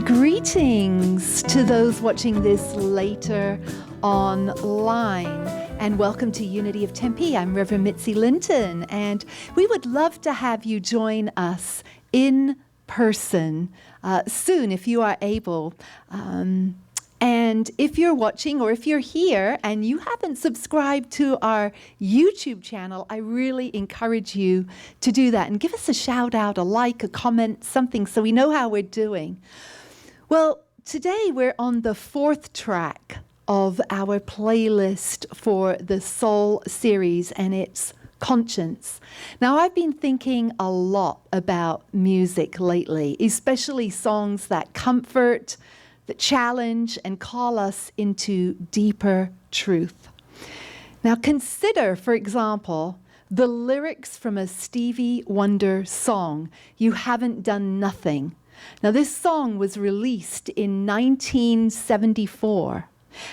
Greetings to those watching this later online, and welcome to Unity of Tempe. I'm Reverend Mitzi Lynton, and we would love to have you join us in person soon if you are able. And if you're watching or if you're here and you haven't subscribed to our YouTube channel, I really encourage you to do that and give us a shout out, a like, a comment, something so we know how we're doing. Well, today we're on the 4th track of our playlist for the Soul series, and it's Conscience. Now, I've been thinking a lot about music lately, especially songs that comfort, that challenge, and call us into deeper truth. Now, consider, for example, the lyrics from a Stevie Wonder song, You Haven't Done Nothing. Now, this song was released in 1974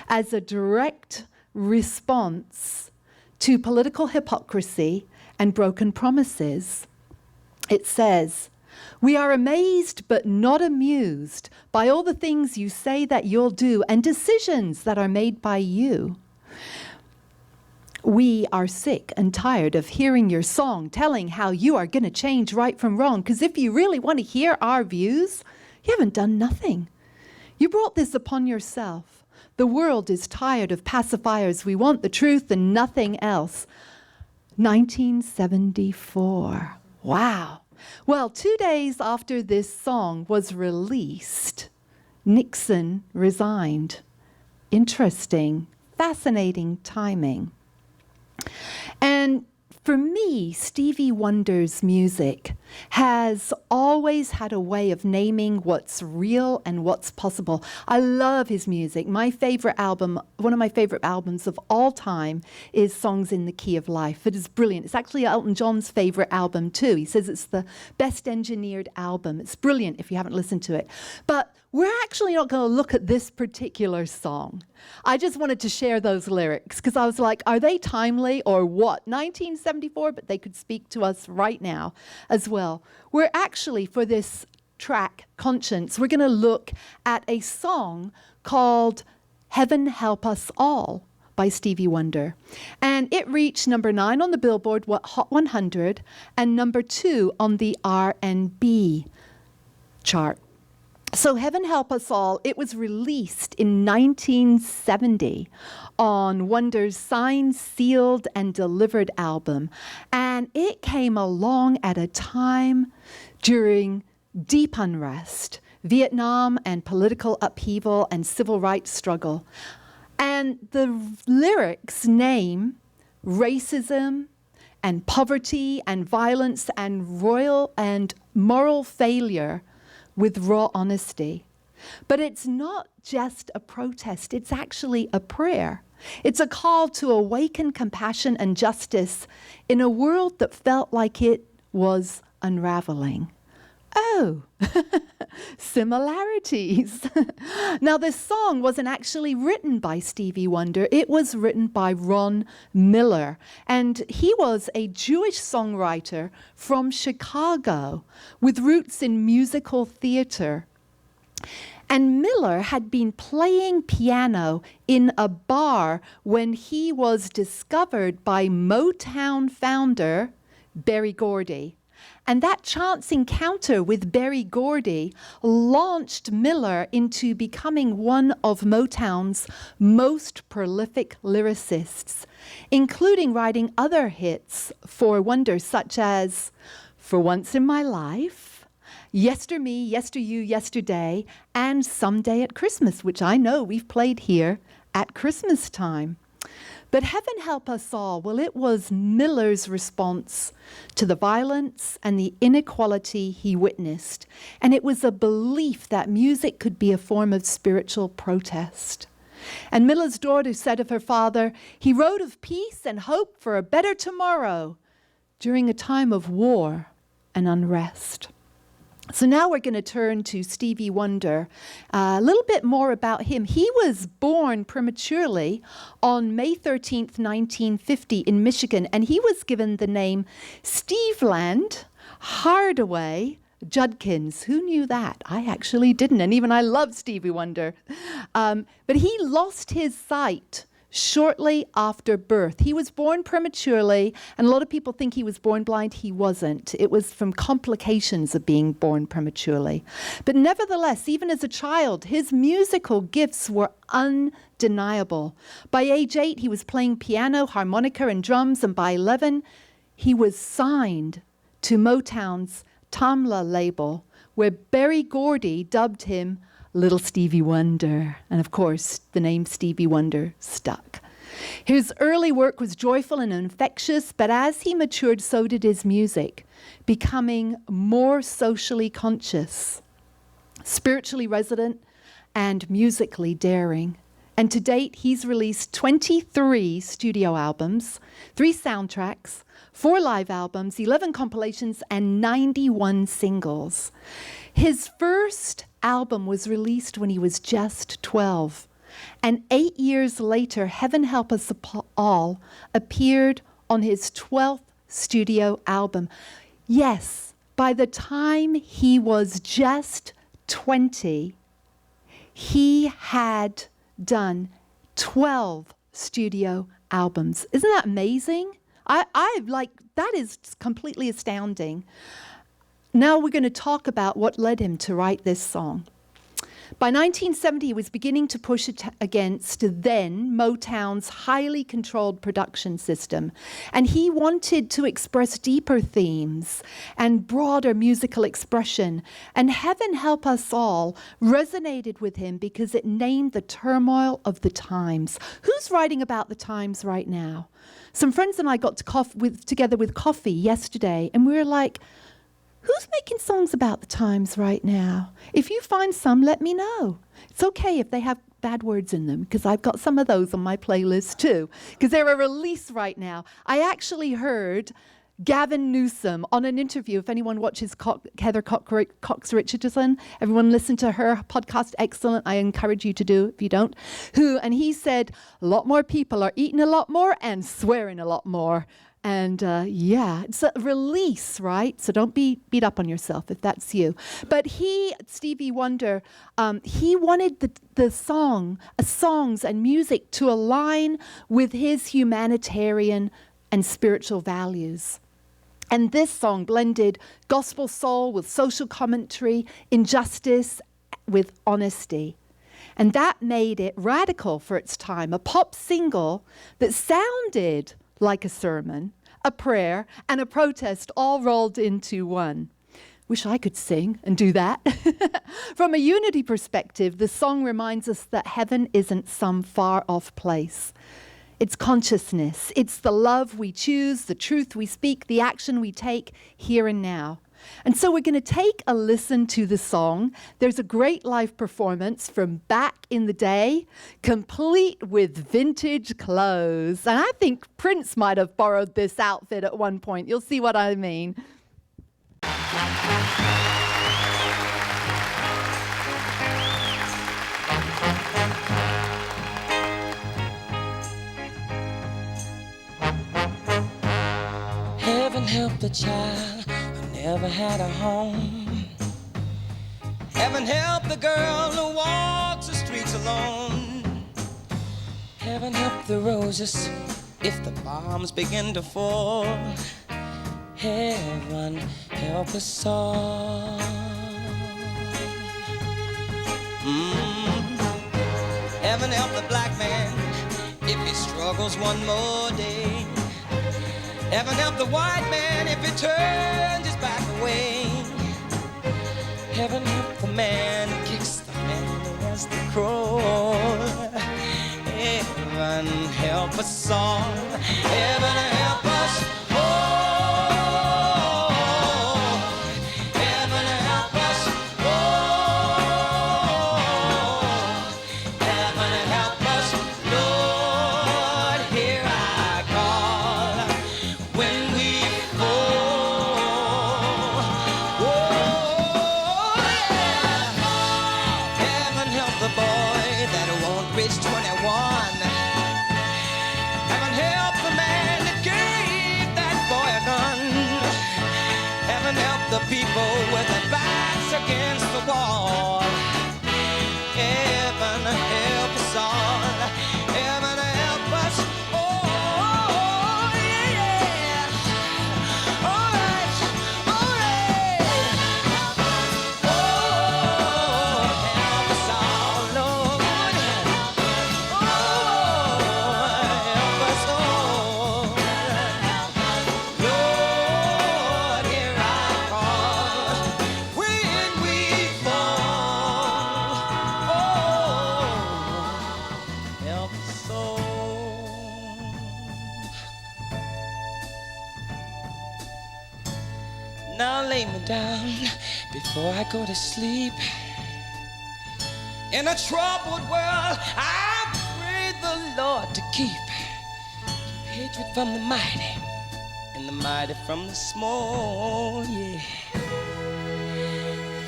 as a direct response to political hypocrisy and broken promises. It says, "We are amazed but not amused by all the things you say that you'll do and decisions that are made by you. We are sick and tired of hearing your song telling how you are going to change right from wrong, because if you really want to hear our views, you haven't done nothing. You brought this upon yourself. The world is tired of pacifiers. We want the truth and nothing else." 1974. Wow. Well, 2 days after this song was released, Nixon resigned. Interesting, fascinating timing. And for me, Stevie Wonder's music has always had a way of naming what's real and what's possible. I love his music. My favorite album, one of my favorite albums of all time, is Songs in the Key of Life. It is brilliant. It's actually Elton John's favorite album too. He says it's the best engineered album. It's brilliant if you haven't listened to it. But we're actually not going to look at this particular song. I just wanted to share those lyrics because I was like, are they timely or what? 1974, but they could speak to us right now as well. We're actually, for this track, Conscience, we're going to look at a song called Heaven Help Us All by Stevie Wonder. And it reached number 9 on the Billboard Hot 100 and number 2 on the R&B chart. So Heaven Help Us All, it was released in 1970 on Wonder's Signed, Sealed, and Delivered album. And it came along at a time during deep unrest, Vietnam and political upheaval and civil rights struggle. And the lyrics name racism and poverty and violence and royal and moral failure with raw honesty. But it's not just a protest, it's actually a prayer. It's a call to awaken compassion and justice in a world that felt like it was unraveling. Oh, similarities. Now, this song wasn't actually written by Stevie Wonder. It was written by Ron Miller. And he was a Jewish songwriter from Chicago with roots in musical theater. And Miller had been playing piano in a bar when he was discovered by Motown founder Berry Gordy. And that chance encounter with Berry Gordy launched Miller into becoming one of Motown's most prolific lyricists, including writing other hits for Wonder, such as For Once in My Life, Yester Me, Yester You, Yesterday, and Someday at Christmas, which I know we've played here at Christmas time. But Heaven Help Us All, well, it was Miller's response to the violence and the inequality he witnessed. And it was a belief that music could be a form of spiritual protest. And Miller's daughter said of her father, he wrote of peace and hope for a better tomorrow during a time of war and unrest. So now we're going to turn to Stevie Wonder. A little bit more about him. He was born prematurely on May 13th, 1950 in Michigan, and he was given the name Steveland Hardaway Judkins. Who knew that? I actually didn't, and even I love Stevie Wonder. But he lost his sight shortly after birth. He was born prematurely, and a lot of people think he was born blind. He wasn't. It was from complications of being born prematurely. But nevertheless, even as a child, his musical gifts were undeniable. By age 8, he was playing piano, harmonica, and drums, and by 11, he was signed to Motown's Tamla label, where Berry Gordy dubbed him Little Stevie Wonder. And of course, the name Stevie Wonder stuck. His early work was joyful and infectious, but as he matured, so did his music, becoming more socially conscious, spiritually resonant, and musically daring. And to date, he's released 23 studio albums, 3 soundtracks, 4 live albums, 11 compilations, and 91 singles. His first album was released when he was just 12. And 8 years later, Heaven Help Us All appeared on his 12th studio album. Yes, by the time he was just 20, he had done 12 studio albums. Isn't that amazing? That is completely astounding. Now we're going to talk about what led him to write this song. By 1970, he was beginning to push against then Motown's highly controlled production system. And he wanted to express deeper themes and broader musical expression. And Heaven Help Us All resonated with him because it named the turmoil of the times. Who's writing about the times right now? Some friends and I got together with coffee yesterday, and we were like, who's making songs about the times right now? If you find some, let me know. It's okay if they have bad words in them, because I've got some of those on my playlist too, because they're a release right now. I actually heard Gavin Newsom on an interview. If anyone watches Heather Cox Richardson, everyone listen to her podcast, excellent. I encourage you to do if you don't. And he said, a lot more people are eating a lot more and swearing a lot more. And it's a release, right? So don't be beat up on yourself if that's you. But Stevie Wonder, he wanted the songs and music to align with his humanitarian and spiritual values. And this song blended gospel soul with social commentary, injustice with honesty. And that made it radical for its time, a pop single that sounded like a sermon, a prayer, and a protest all rolled into one. Wish I could sing and do that. From a unity perspective, the song reminds us that heaven isn't some far-off place. It's consciousness. It's the love we choose, the truth we speak, the action we take here and now. And so we're going to take a listen to the song. There's a great live performance from back in the day, complete with vintage clothes. And I think Prince might have borrowed this outfit at one point. You'll see what I mean. Heaven help the child who never had a home. Heaven help the girl who walks the streets alone. Heaven help the roses if the bombs begin to fall. Heaven help us all. Heaven help the black man if he struggles one more day. Heaven help the white man if he turns his back away. Heaven help the man who kicks the man who wears the crow. Heaven help us all. Heaven help us all. Heaven help us all. Heaven help us, Lord, here I call. When we fall, oh, yeah. Heaven help the boy that won't reach 21. Heaven help the man that gains Now lay me down before I go to sleep. In a troubled world, I pray the Lord to keep hatred from the mighty and the mighty from the small, yeah.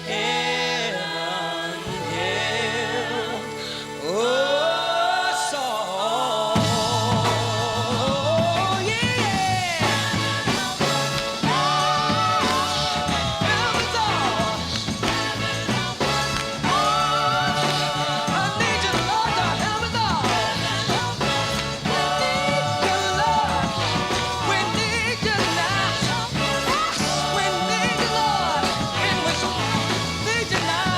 Heaven help, oh, soul, yeah. Help us all. I need you, Lord, to help us all. We need you, Lord. We need you now. We need you, Lord. And we need you now.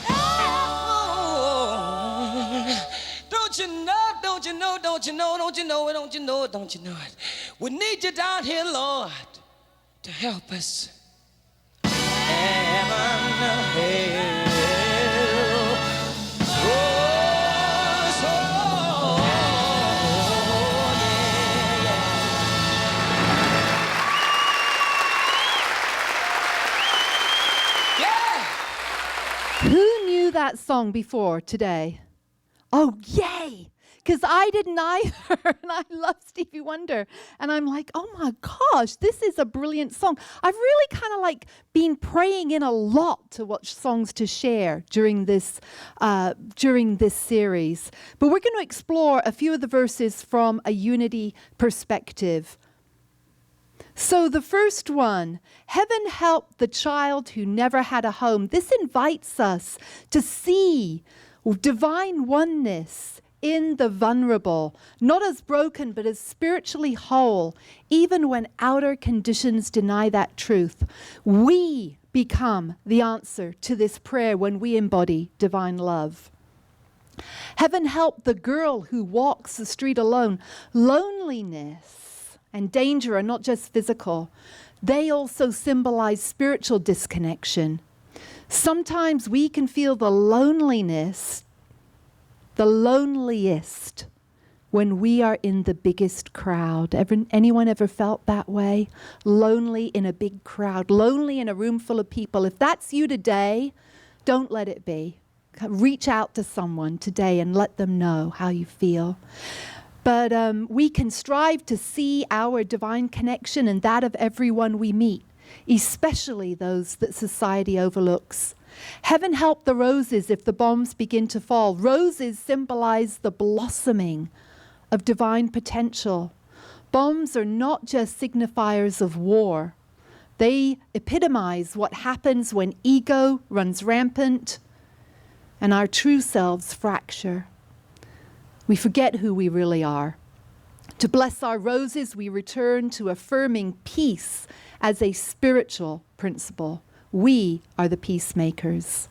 Oh, don't you know, don't you know, don't you know, don't you know it, don't you know it, don't you know it. We need you down here, Lord, to help us. Heaven help. Oh, soul, yeah. Who knew that song before today? Oh, yay! Because I didn't either, and I love Stevie Wonder. And I'm like, oh my gosh, this is a brilliant song. I've really kind of like been praying in a lot to what songs to share during this series. But we're going to explore a few of the verses from a Unity perspective. So the first one, heaven help the child who never had a home. This invites us to see divine oneness in the vulnerable, not as broken, but as spiritually whole, even when outer conditions deny that truth. We become the answer to this prayer when we embody divine love. Heaven help the girl who walks the street alone. Loneliness and danger are not just physical. They also symbolize spiritual disconnection. Sometimes we can feel the loneliest when we are in the biggest crowd. Anyone ever felt that way? Lonely in a big crowd, lonely in a room full of people. If that's you today, don't let it be. Reach out to someone today and let them know how you feel. But we can strive to see our divine connection and that of everyone we meet, especially those that society overlooks. Heaven help the roses if the bombs begin to fall. Roses symbolize the blossoming of divine potential. Bombs are not just signifiers of war. They epitomize what happens when ego runs rampant and our true selves fracture. We forget who we really are. To bless our roses, we return to affirming peace as a spiritual principle. We are the peacemakers.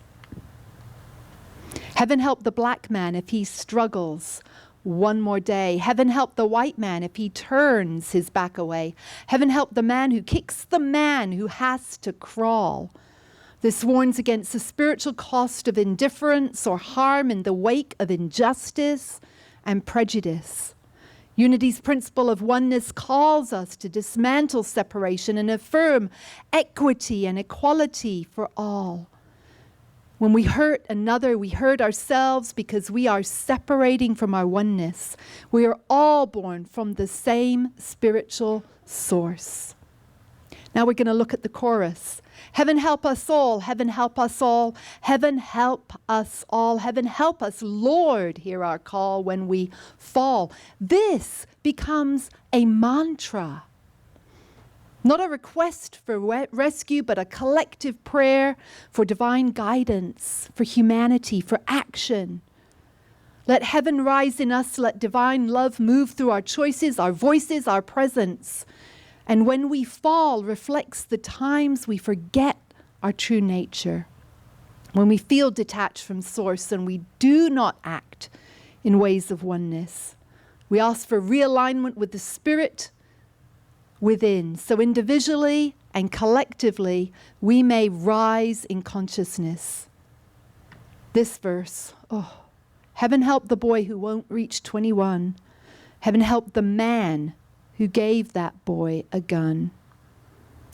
Heaven help the black man if he struggles one more day. Heaven help the white man if he turns his back away. Heaven help the man who kicks the man who has to crawl. This warns against the spiritual cost of indifference or harm in the wake of injustice and prejudice. Unity's principle of oneness calls us to dismantle separation and affirm equity and equality for all. When we hurt another, we hurt ourselves because we are separating from our oneness. We are all born from the same spiritual source. Now we're going to look at the chorus. Heaven help us all, heaven help us all, heaven help us all, heaven help us, Lord, hear our call when we fall. This becomes a mantra. Not a request for rescue, but a collective prayer for divine guidance, for humanity, for action. Let heaven rise in us, let divine love move through our choices, our voices, our presence. And when we fall, reflects the times we forget our true nature. When we feel detached from source and we do not act in ways of oneness. We ask for realignment with the spirit within. So individually and collectively, we may rise in consciousness. This verse, heaven help the boy who won't reach 21. Heaven help the man who gave that boy a gun.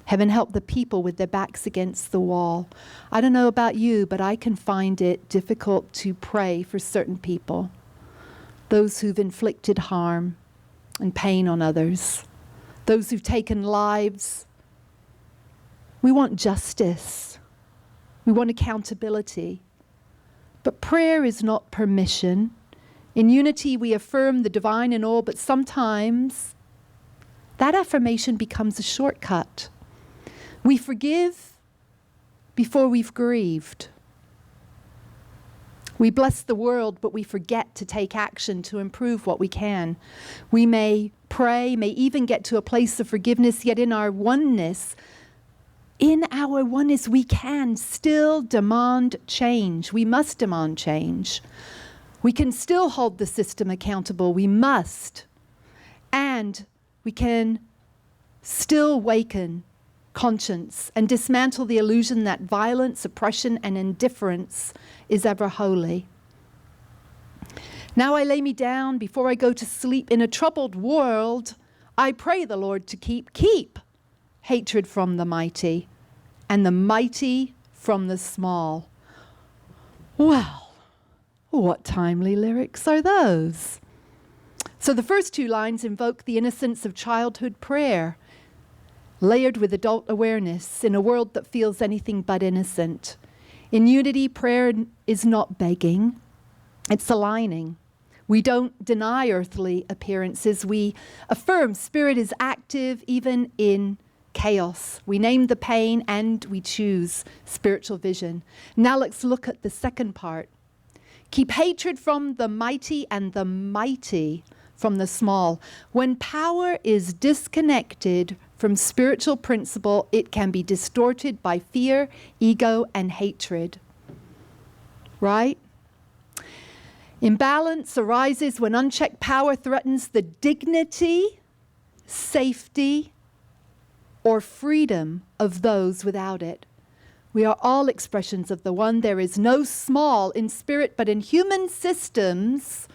Heaven, help the people with their backs against the wall. I don't know about you, but I can find it difficult to pray for certain people, those who've inflicted harm and pain on others, those who've taken lives. We want justice. We want accountability. But prayer is not permission. In Unity, we affirm the divine in all, but sometimes that affirmation becomes a shortcut. We forgive before we've grieved. We bless the world, but we forget to take action to improve what we can. We may pray, may even get to a place of forgiveness, yet in our oneness, we can still demand change. We must demand change. We can still hold the system accountable. We must. And we can still waken conscience and dismantle the illusion that violence, oppression, and indifference is ever holy. Now I lay me down before I go to sleep in a troubled world. I pray the Lord to keep hatred from the mighty and the mighty from the small. Well, what timely lyrics are those? So the first two lines invoke the innocence of childhood prayer, layered with adult awareness in a world that feels anything but innocent. In Unity, prayer is not begging, it's aligning. We don't deny earthly appearances. We affirm spirit is active even in chaos. We name the pain and we choose spiritual vision. Now let's look at the second part. Keep hatred from the mighty and the mighty from the small. When power is disconnected from spiritual principle, it can be distorted by fear, ego, and hatred. Right? Imbalance arises when unchecked power threatens the dignity, safety, or freedom of those without it. We are all expressions of the one. There is no small in spirit, but in human systems,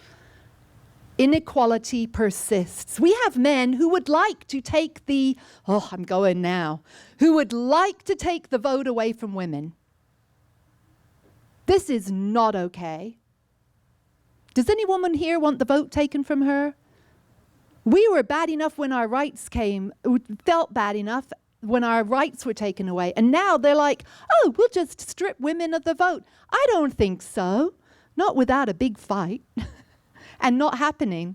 inequality persists. We have men who would like to take who would like to take the vote away from women. This is not okay. Does any woman here want the vote taken from her? We were bad enough when our rights came, felt bad enough when our rights were taken away. And now they're like, oh, we'll just strip women of the vote. I don't think so. Not without a big fight. And not happening.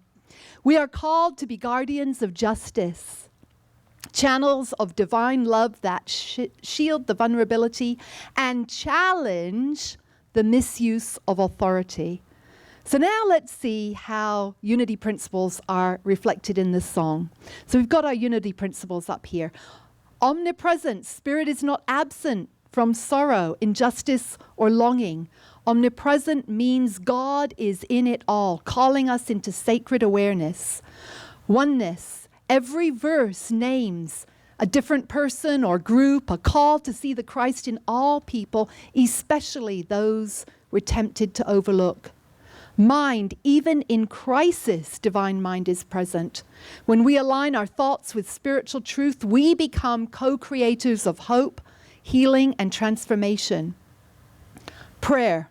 We are called to be guardians of justice, channels of divine love that shield the vulnerability and challenge the misuse of authority. So now let's see how unity principles are reflected in this song. So we've got our unity principles up here. Omnipresent, spirit is not absent from sorrow, injustice, or longing. Omnipresent means God is in it all, calling us into sacred awareness. Oneness, every verse names a different person or group, a call to see the Christ in all people, especially those we're tempted to overlook. Mind, even in crisis, divine mind is present. When we align our thoughts with spiritual truth, we become co-creators of hope, healing, and transformation. Prayer.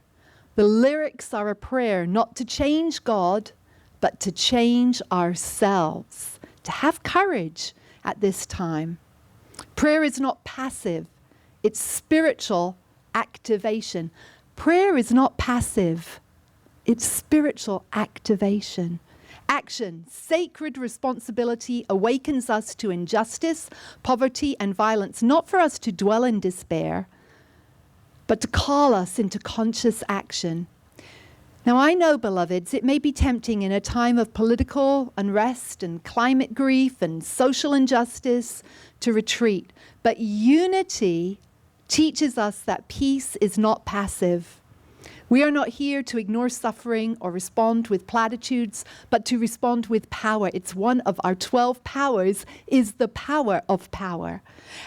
The lyrics are a prayer not to change God, but to change ourselves, to have courage at this time. Prayer is not passive, it's spiritual activation. Prayer is not passive, it's spiritual activation. Action, sacred responsibility awakens us to injustice, poverty, and violence, not for us to dwell in despair, but to call us into conscious action. Now I know, beloveds, it may be tempting in a time of political unrest and climate grief and social injustice to retreat, but unity teaches us that peace is not passive. We are not here to ignore suffering or respond with platitudes, but to respond with power. It's one of our 12 powers, is the power of power.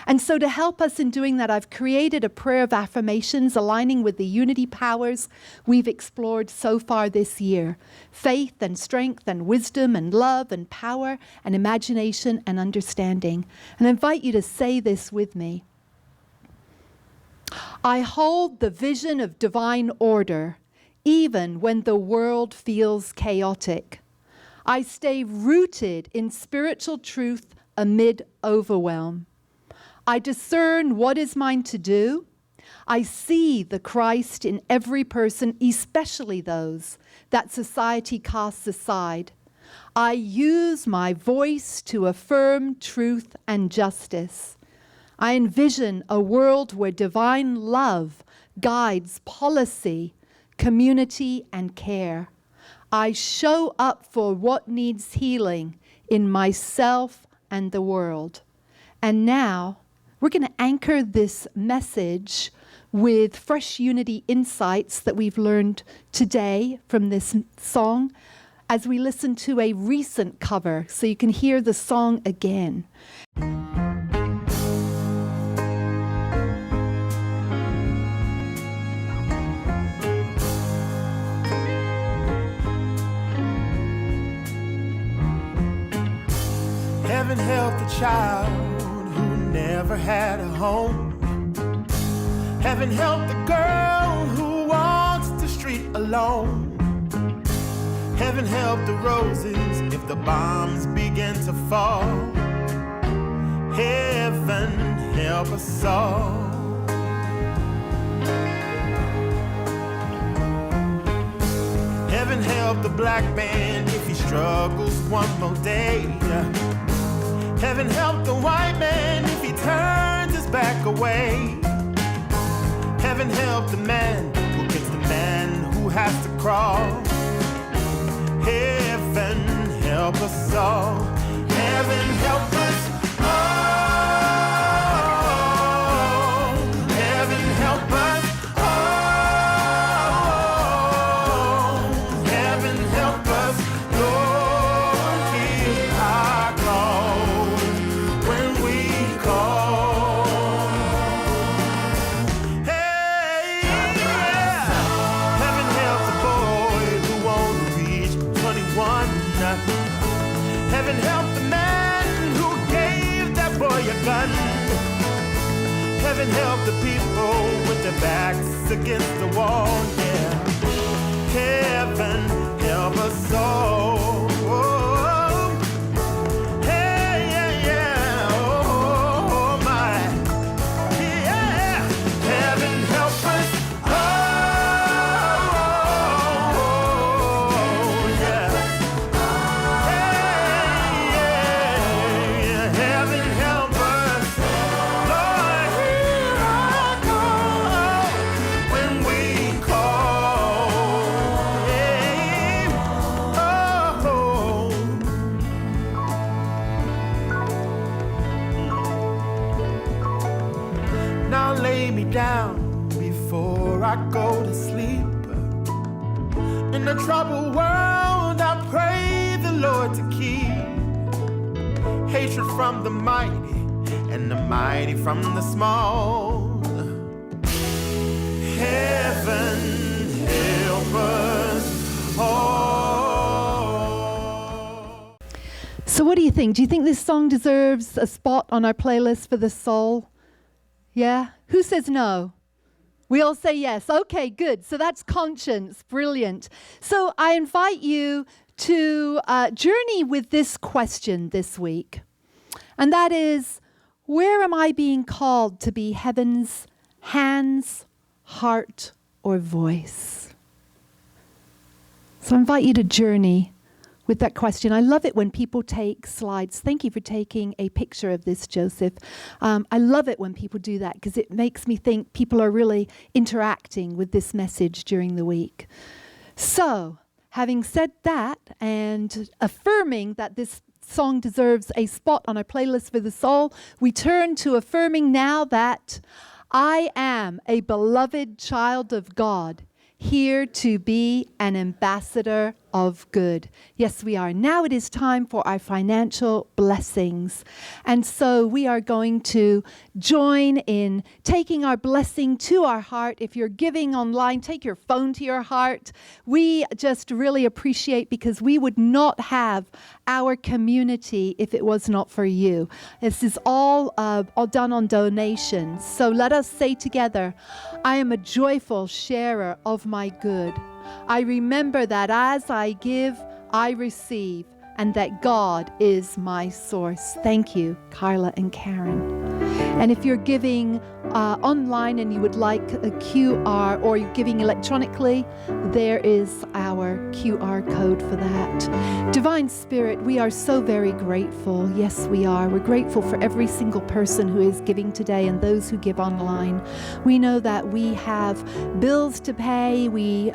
And so to help us in doing that, I've created a prayer of affirmations aligning with the unity powers we've explored so far this year. Faith and strength and wisdom and love and power and imagination and understanding. And I invite you to say this with me. I hold the vision of divine order, even when the world feels chaotic. I stay rooted in spiritual truth amid overwhelm. I discern what is mine to do. I see the Christ in every person, especially those that society casts aside. I use my voice to affirm truth and justice. I envision a world where divine love guides policy, community, and care. I show up for what needs healing in myself and the world. And now, we're going to anchor this message with fresh unity insights that we've learned today from this song as we listen to a recent cover, so you can hear the song again. Heaven help the child who never had a home. Heaven help the girl who walks the street alone. Heaven help the roses if the bombs begin to fall. Heaven help us all. Heaven help the black man if he struggles one more day. Heaven help the white man if he turns his back away. Heaven help the man who gets the man who has to crawl. Heaven help us all. Heaven help us all. Heaven help us all. Heaven help us, Lord, hear our call when we call. Hey, yeah. Heaven help the boy who won't reach 21. Heaven help the man who gave that boy a gun. Heaven help the people with their backs against the wall, yeah. Heaven help us all. Hey, yeah, yeah, oh, my. Yeah, heaven help us all, yeah. Heaven help us, Lord, hear our call when we call. Hey, oh. Now lay me down before I go to sleep. In the troubled world, I pray the Lord to keep hatred from the mighty and the mighty from the small. Heaven help us all. So what do you think? Do you think this song deserves a spot on our playlist for the soul? Yeah? Who says no? We all say yes. Okay, good. So that's conscience. Brilliant. So I invite you to journey with this question this week. And that is, where am I being called to be heaven's hands, heart, or voice? So I invite you to journey with that question. I love it when people take slides. Thank you for taking a picture of this, Joseph. I love it when people do that because it makes me think people are really interacting with this message during the week. So, having said that and affirming that this song deserves a spot on our playlist for the soul, we turn to affirming now that I am a beloved child of God. here to be an ambassador of good. Yes, we are. Now it is time for our financial blessings. And so we are going to join in taking our blessing to our heart. If you're giving online, take your phone to your heart. We just really appreciate, because we would not have our community if it was not for you. This is all done on donations. So let us say together, I am a joyful sharer of my good. I remember that as I give, I receive, and that God is my source. Thank you, Carla and Karen. And if you're giving online and you would like a QR, or you're giving electronically, there is our QR code for that. Divine Spirit, we are so very grateful. Yes, we are. We're grateful for every single person who is giving today and those who give online. We know that we have bills to pay. We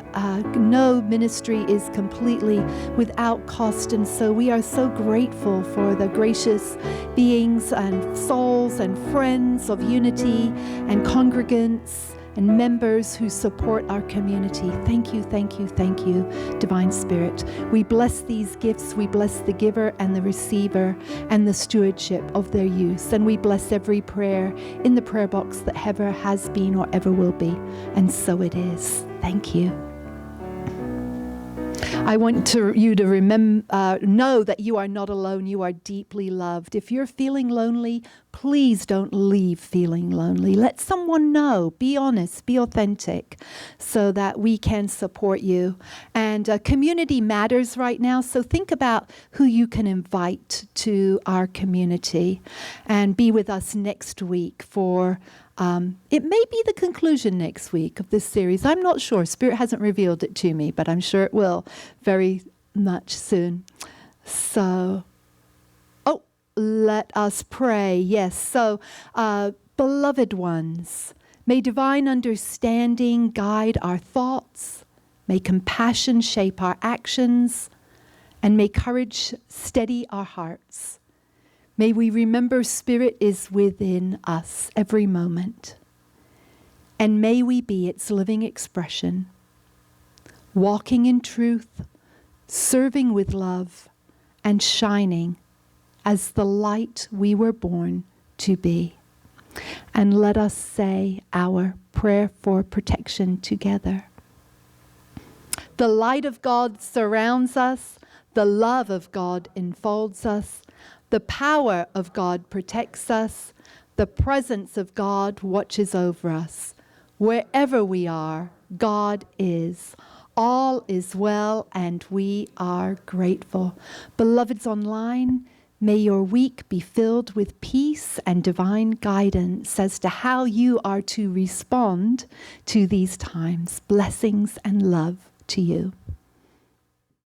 know ministry is completely without cost, and so we are so grateful for the gracious beings and souls and friends of Unity and congregants and members who support our community. Thank you, thank you, thank you, Divine Spirit. We bless these gifts. We bless the giver and the receiver and the stewardship of their use. And we bless every prayer in the prayer box that ever has been or ever will be. And so it is. Thank you. I want you to know that you are not alone. You are deeply loved. If you're feeling lonely, please don't leave feeling lonely. Let someone know. Be honest, be authentic, so that we can support you. And community matters right now, so think about who you can invite to our community, and be with us next week for it may be the conclusion next week of this series. I'm not sure. Spirit hasn't revealed it to me, but I'm sure it will very much soon. So, let us pray. Yes. So, beloved ones, may divine understanding guide our thoughts. May compassion shape our actions. And may courage steady our hearts. May we remember Spirit is within us every moment. And may we be its living expression, walking in truth, serving with love, and shining as the light we were born to be. And let us say our prayer for protection together. The light of God surrounds us. The love of God enfolds us. The power of God protects us. The presence of God watches over us. Wherever we are, God is. All is well, and we are grateful. Beloveds online, may your week be filled with peace and divine guidance as to how you are to respond to these times. Blessings and love to you.